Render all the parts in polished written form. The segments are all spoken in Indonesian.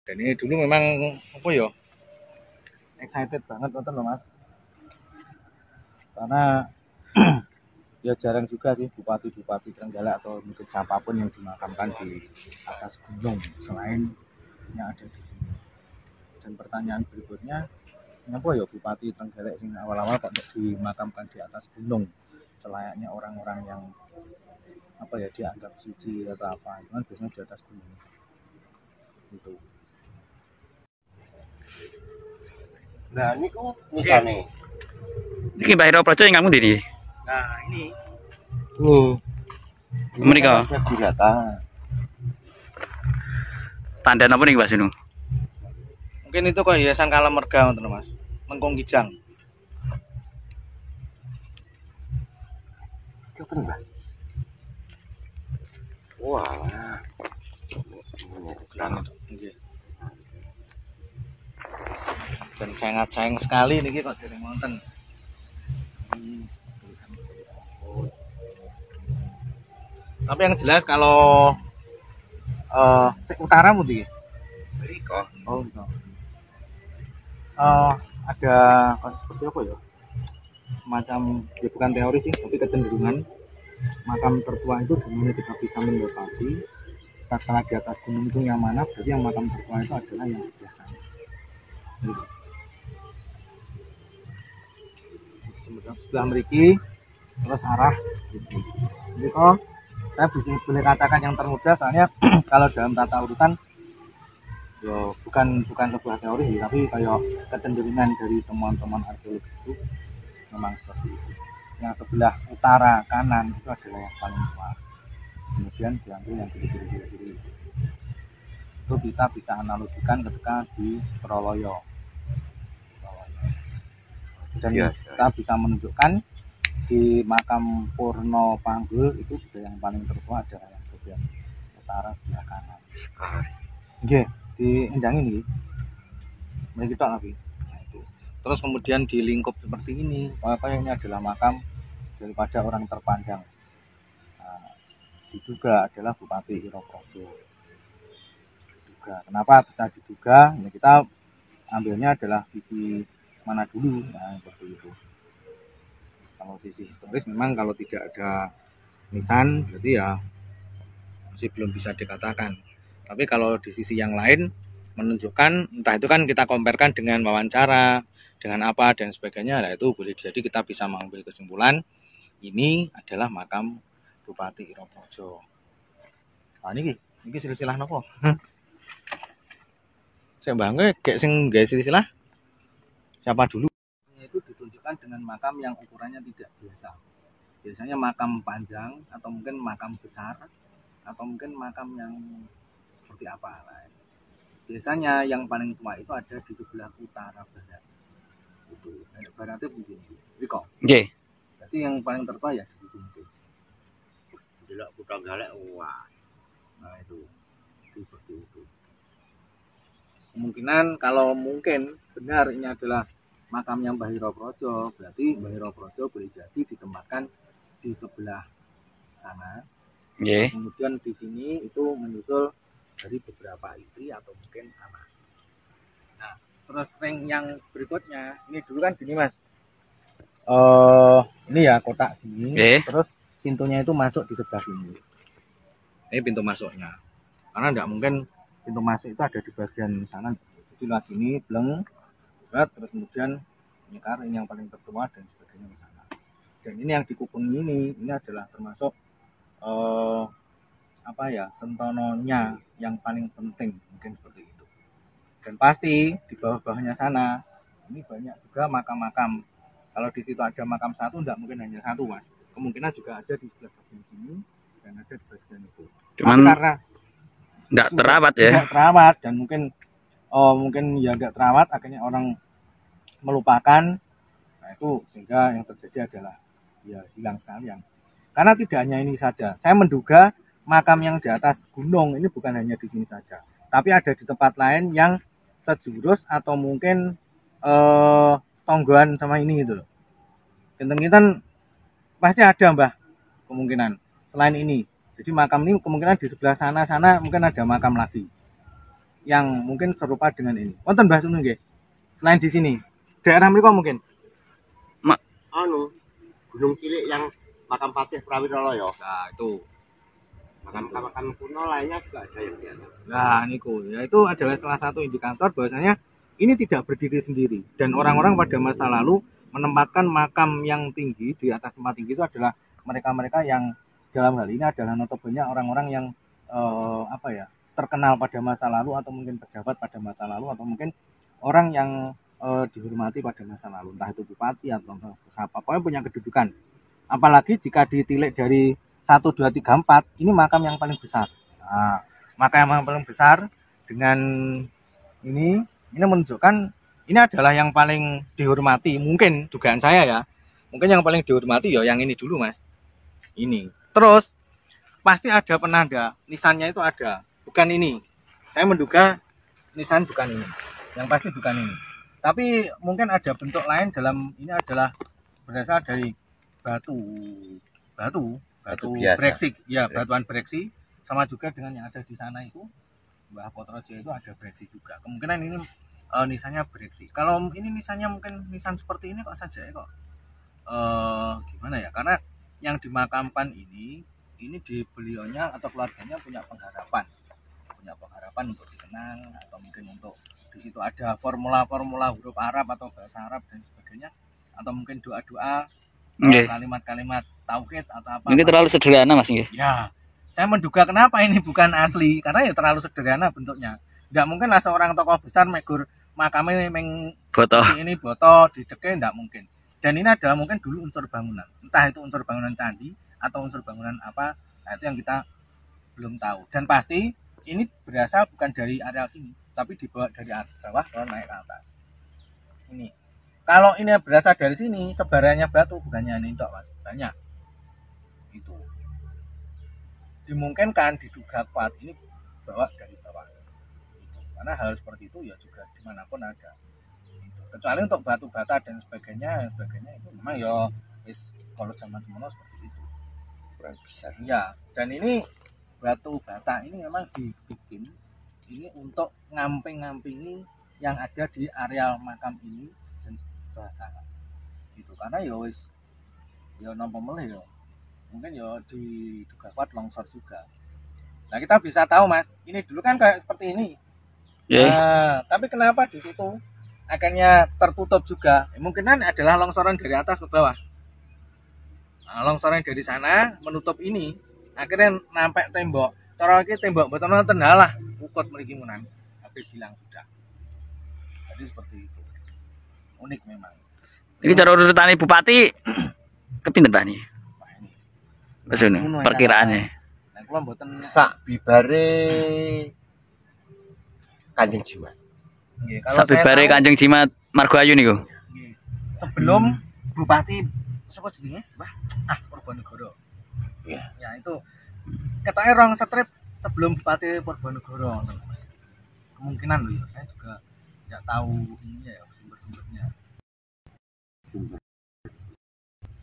Dan ini dulu memang apa ya, excited banget nonton loh Mas, karena ya jarang juga sih bupati-bupati Trenggalek atau mungkin siapapun yang dimakamkan di atas gunung selain yang ada di sini. Dan pertanyaan berikutnya, kenapa ya bupati Trenggalek sing awal-awal kok dimakamkan di atas gunung selayaknya orang-orang yang apa ya dianggap suci atau apa, itu kan biasanya di atas gunung gitu. Nah, ini kok misalnya. Ini Mbak Hero Projo yang kamu di. Nah ini Mereka Binatang. tanda apa nih Mbak Sinu? mungkin itu kok hiasan kalamerga teman Mas, lengkung kijang. Coba Mbak. Wah. Dan sangat sayang sekali nih kok jadi wonten. Tapi yang jelas kalau utara putih. Mereka. Oh gitu. Ada seperti apa ya? Semacam ya bukan teori sih, tapi kecenderungan makam tertua itu dimana kita bisa mendapati tatkala di atas gunung itu yang mana, berarti yang makam tertua itu adalah yang sebelah sana. Gitu. Sebelah meriki terus arah gitu. Jadi kok saya bisa boleh katakan yang termudah, soalnya kalau dalam tata urutan ya bukan sebuah teori, tapi kayak kecenderungan dari temuan-temuan arkeologi itu memang seperti itu. Yang sebelah utara kanan itu adalah yang paling tua, kemudian diambil yang kiri. Itu kita bisa analogikan ketika di Troloyo, dan kita bisa menunjukkan di makam Purno Panggul itu juga yang paling tertua adalah yang bagian utara sebelah kanan. Oke, diendangin nih, mereka kita lagi. Nah, itu. Terus kemudian di lingkup seperti ini, kayaknya ini adalah makam daripada orang terpandang. Nah, diduga adalah Bupati Hero Projo. Kenapa bisa diduga? Ya kita ambilnya adalah sisi mana dulu, nah seperti itu. Kalau sisi historis memang kalau tidak ada nisan berarti ya masih belum bisa dikatakan. Tapi kalau di sisi yang lain menunjukkan, entah itu kan kita comparekan dengan wawancara, dengan apa dan sebagainya, nah itu boleh jadi kita bisa mengambil kesimpulan ini adalah makam Bupati Hero Projo. Nah ini silsilah nopo? Saya bangga kayak sing guys silsilah siapa dulu? Itu ditunjukkan dengan makam yang ukurannya tidak biasa. Biasanya makam panjang atau mungkin makam besar atau mungkin makam yang seperti apa. Biasanya yang paling tua itu ada di sebelah utara barat. Itu baratnya begini. Riko. Oke. Berarti yang paling tertua ya di sini. Jelek Trenggalek wah. Nah itu seperti itu. Kemungkinan kalau mungkin benar ini adalah makamnya Mbah Hero Projo, berarti Mbah Hero Projo boleh jadi ditempatkan di sebelah sana. Oke. Kemudian di sini itu menyusul dari beberapa istri atau mungkin anak. Nah, terus ring yang berikutnya, ini dulu kan gini Mas. Ini ya kotak gini, terus pintunya itu masuk di sebelah sini. Ini pintu masuknya. Karena tidak mungkin pintu masuk itu ada di bagian sana. Jadi lewat sini, bleng, terus kemudian nyekar ini yang paling tertua dan sebagainya ke sana. Dan ini yang dikupungi ini adalah termasuk apa ya, sentononya yang paling penting mungkin seperti itu. Dan pasti di bawah-bawahnya sana ini banyak juga makam-makam. Kalau di situ ada makam satu, tidak mungkin hanya satu Mas. Kemungkinan juga ada di sebelah bagian sini dan ada di bagian itu. Cuman karena tidak terawat ya. Tidak terawat dan mungkin ya tidak terawat, akhirnya orang melupakan. Nah itu sehingga yang terjadi adalah ya silang sekalian. Karena tidak hanya ini saja. Saya menduga makam yang di atas gunung ini bukan hanya di sini saja, tapi ada di tempat lain yang sejurus atau mungkin tonggoan sama ini gitu loh. Kinten-kinten pasti ada Mbah kemungkinan selain ini. Jadi makam ini kemungkinan di sebelah sana mungkin ada makam lagi yang mungkin serupa dengan ini. Wonten Mbah Sunu nggih. Selain di sini, daerah mriko mungkin. Anu, gunung cilik yang makam Patih Prawiro ya. Nah, itu. Makam-makam kuno lainnya juga ada yang di atas. Nah, niku ya itu adalah salah satu indikator bahwasanya ini tidak berdiri sendiri dan orang-orang pada masa lalu menempatkan makam yang tinggi di atas tempat tinggi itu adalah mereka-mereka yang dalam hal ini adalah notabene orang-orang yang terkenal pada masa lalu atau mungkin pejabat pada masa lalu atau mungkin orang yang dihormati pada masa lalu, entah itu bupati atau siapa, pokoknya punya kedudukan. Apalagi jika ditilik dari 1, 2, 3, 4, ini makam yang paling besar. Nah, makam yang paling besar dengan ini menunjukkan ini adalah yang paling dihormati. Mungkin dugaan saya ya, mungkin yang paling dihormati ya yang ini dulu Mas. Ini. Terus pasti ada penanda, nisannya itu ada. Bukan ini. Saya menduga nisan bukan ini. Yang pasti bukan ini. Tapi mungkin ada bentuk lain dalam ini adalah berasal dari batu biasa. breksik, ya batuan breksi, sama juga dengan yang ada di sana itu Mbah Potrojo itu ada breksi juga. Kemungkinan ini nisannya breksi. Kalau ini nisannya mungkin nisan seperti ini kok saja ya kok gimana ya? Karena yang dimakamkan ini di beliaunya atau keluarganya punya pengharapan untuk dikenang atau mungkin untuk di situ ada formula huruf Arab atau bahasa Arab dan sebagainya atau mungkin doa-doa kalimat-kalimat tauhid atau apa. Ini terlalu sederhana Mas nggih. Ya, saya menduga kenapa ini bukan asli karena ya terlalu sederhana bentuknya. Enggak mungkin lah seorang tokoh besar megur makamnya Foto. ini boto di deke, enggak mungkin. Dan ini adalah mungkin dulu unsur bangunan. Entah itu unsur bangunan candi atau unsur bangunan apa, nah itu yang kita belum tahu. Dan pasti ini berasal bukan dari areal sini, tapi dibawa dari bawah ke naik ke atas. Ini. Kalau ini berasal dari sini, sebarannya batu bukannya ini tok Mas, banyak. Itu. Dimungkinkan diduga kuat ini bawa dari bawah. Itu. Karena hal seperti itu ya juga dimanapun ada. Itu. Kecuali untuk batu bata dan sebagainya itu memang ya kalau zaman semono seperti itu. Kurang besar. Ya, dan ini batu bata ini memang dibikin ini untuk ngamping-ngampingi yang ada di areal makam ini dan bahasa itu karena ya wis ya nampa meleh ya mungkin ya diduga kuat longsor juga. Nah kita bisa tahu Mas ini dulu kan kayak seperti ini tapi kenapa di situ akhirnya tertutup juga mungkinan adalah longsoran dari atas ke bawah. Nah, longsoran dari sana menutup ini akhirnya nampak tembok cara ini tembok betul nonton halah ukut mriki munan habis hilang sudah. Jadi seperti itu unik memang. Ini cara urutane bupati kepinten Pak nih? Wis ngono perkiraane. Nah, kula mboten Sak bibare Kanjeng Jimat. nggih Sak bibare Kanjeng Jimat Margoayu niku. Nggih. Sebelum Bupati sapa jenenge? Mbah Purbanegara. Iya. Ya itu ketoke rong strip sebelum Bupati Purbanegara. Kemungkinan loh ya, saya juga nggak tahu ininya ya sumber-sumbernya.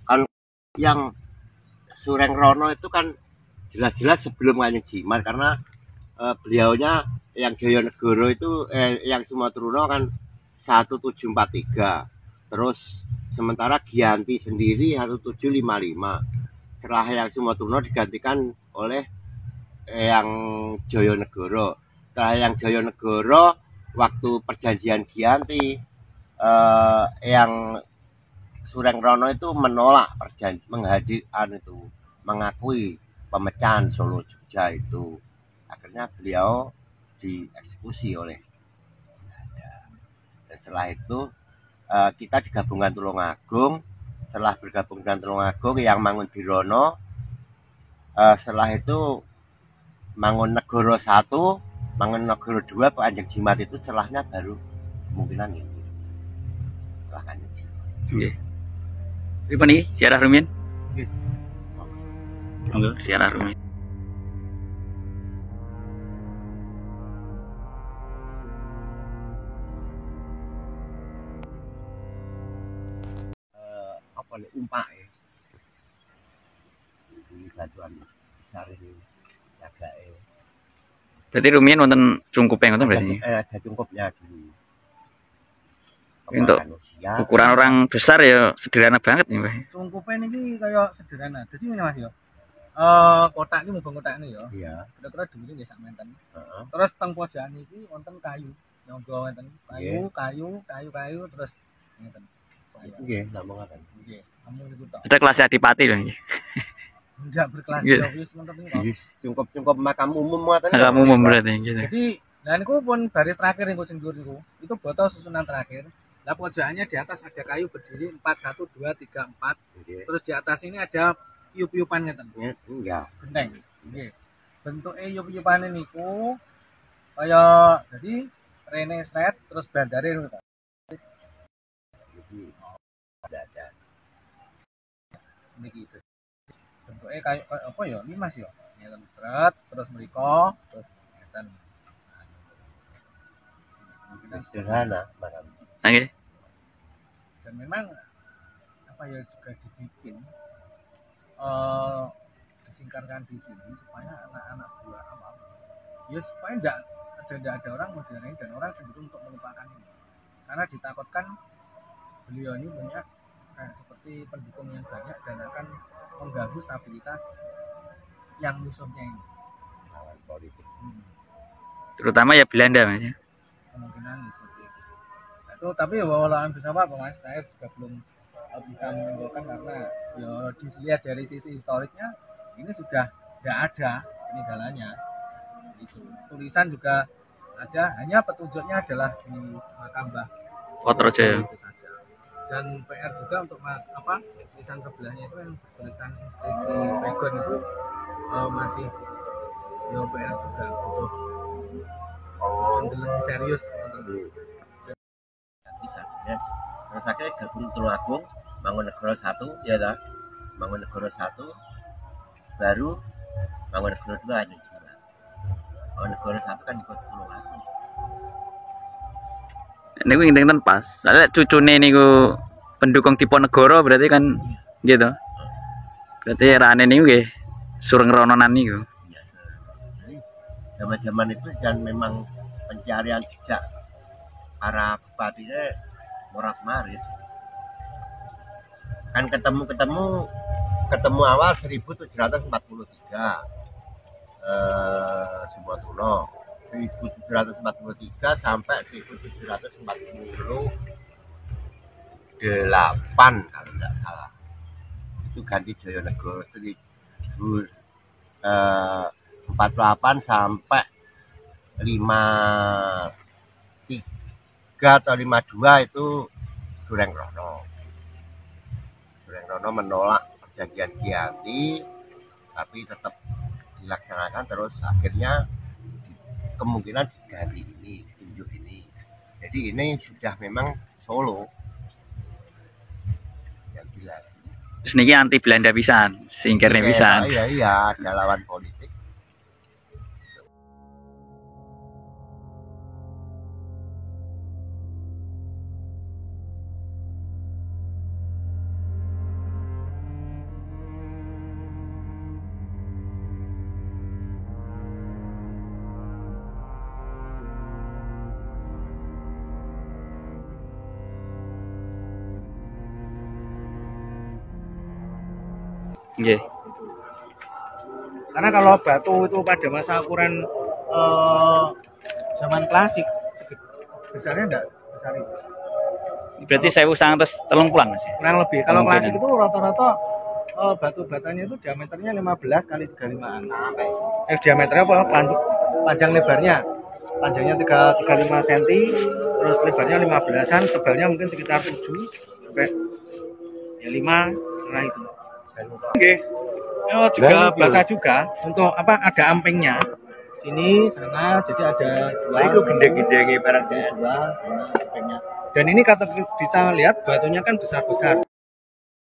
Kalau yang Sureng Rono itu kan jelas-jelas sebelum Kanjeng Jimat karena beliaunya yang Jayanegara itu yang Sumatera kan 1743. Terus sementara Giyanti sendiri 1755. Setelah yang Sumatera digantikan oleh yang Jayanegara. Setelah yang Jayanegara waktu perjanjian Giyanti yang Sureng Rono itu menolak perjanjian mengakui pemecahan Solo Jogja itu. Akhirnya beliau dieksekusi oleh Belanda. Dan setelah itu kita digabungkan Tulungagung. Setelah bergabung dengan Tulungagung yang Mangundirono, setelah itu Mangunegara 1, Mangunegara 2, Kanjeng Jimat itu setelahnya baru kemungkinan ini. Setelah Kanjeng Jimat. Nggih. Pripun iki ziarah rumiyin? Nggih. Monggo ziarah rumiyin. Apa nih umpake? Ini batuan besar ini jagake. Berarti rumiyin wonten cungkupe ngoten berarti. Ada cungkupnya dulu. Untuk Pemakan usia. ukuran orang besar ya sederhana banget nih, Mbah. Cungkupe niki kaya sederhana. Dadi ngene Mas ya. Kotak iki mubeng kotak ini ya. Iya. Kira-kira dhuwure nggih sak menten. Heeh. Terus teng pojokan iki wonten kayu. Nyangga ngeten. Iya. Kayu terus ngeten. Nggih, namung ngaten. Nggih, amun niku tok. Ada kelas adipati loh iki. Enggak berkelas Iya. ya wis menten niku. Wis cungkup-cungkup makam umum ngaten. Kamu umum berarti gitu. Jadi, nah niku pun baris terakhir niku sing dhuwur niku. Itu botol susunan terakhir. Lah pojokannya di atas ada kayu berdiri 4 1 2 3 4. Nggih. Terus di atas ini ada iup-iupan ngeten. Enggak. Genteng. Nggih. Bentuke iup-iupane niku kaya jadi rene sret terus bandare ngono ta. Jadi ada. Niki itu. Bentuke kayak apa ya? Limas ya. Ngeten sret terus mriko terus ngeten. sederhana makam. Oke. Dan memang apa ya juga dibikin disingkarkan di sini supaya anak-anak buah apa ya supaya tidak ada orang menziarahi dan orang cenderung untuk melupakan ini karena ditakutkan beliau ini punya seperti pendukung yang banyak dan akan mengganggu stabilitas yang musuhnya ini Lawan politik. Terutama ya Belanda Mas ya. kemungkinan seperti itu. Nah, itu tapi ya walau bisa apa Mas saya juga belum bisa menyimpulkan karena ya dilihat dari sisi historisnya ini sudah tidak ada peninggalannya itu tulisan juga ada hanya petunjuknya adalah di makam Mbah Wotrojo. itu saja dan PR juga untuk apa tulisan sebelahnya itu yang bertuliskan inskripsi Pegon itu masih ya PR juga butuh pendeleng serius untuk Terus akhirnya gabung Tulungagung, Mangunegoro 1, ya dah. Mangunegoro 1, baru Mangunegoro 2 ada di sana. Mangunegoro 1 kan ikut Tulungagung. Niku ngenten pas. Soalnya cucune niku pendukung Diponegoro berarti kan gitu. Berarti rane niku nggih sureng rononan niku. Biasa. Jadi zaman-zaman itu dan memang pencarian jejak para bupatinya morat marit. Kan ketemu awal 1743 Sumba Tuno 1743 sampai 1748 kalau tidak salah itu ganti Jayanegara 48 sampai 53 atau 52 itu Sureng Rono menolak perjanjian Giyanti tapi tetap dilaksanakan terus akhirnya kemungkinan diganti ini tunjuk ini jadi ini sudah memang Solo yang jelas Terus niki anti Belanda pisan, singkirne pisan. iya ada lawan politik. Nggih. karena kalau batu itu pada masa ukuran zaman klasik besarnya enggak besar itu Berarti 1930 Mas ya. kurang lebih kalau Kemungkinan. klasik itu rata-rata batu batanya itu diameternya 15 kali 35an diameternya apa panjang lebarnya panjangnya 35 cm terus lebarnya 15an tebalnya mungkin sekitar 7 sampai ya 5 nah itu oke juga bata juga untuk apa ada ampengnya sini sana jadi ada dua Itu gede-gede barang dua sana ampengnya dan ini kata bisa lihat batunya kan besar-besar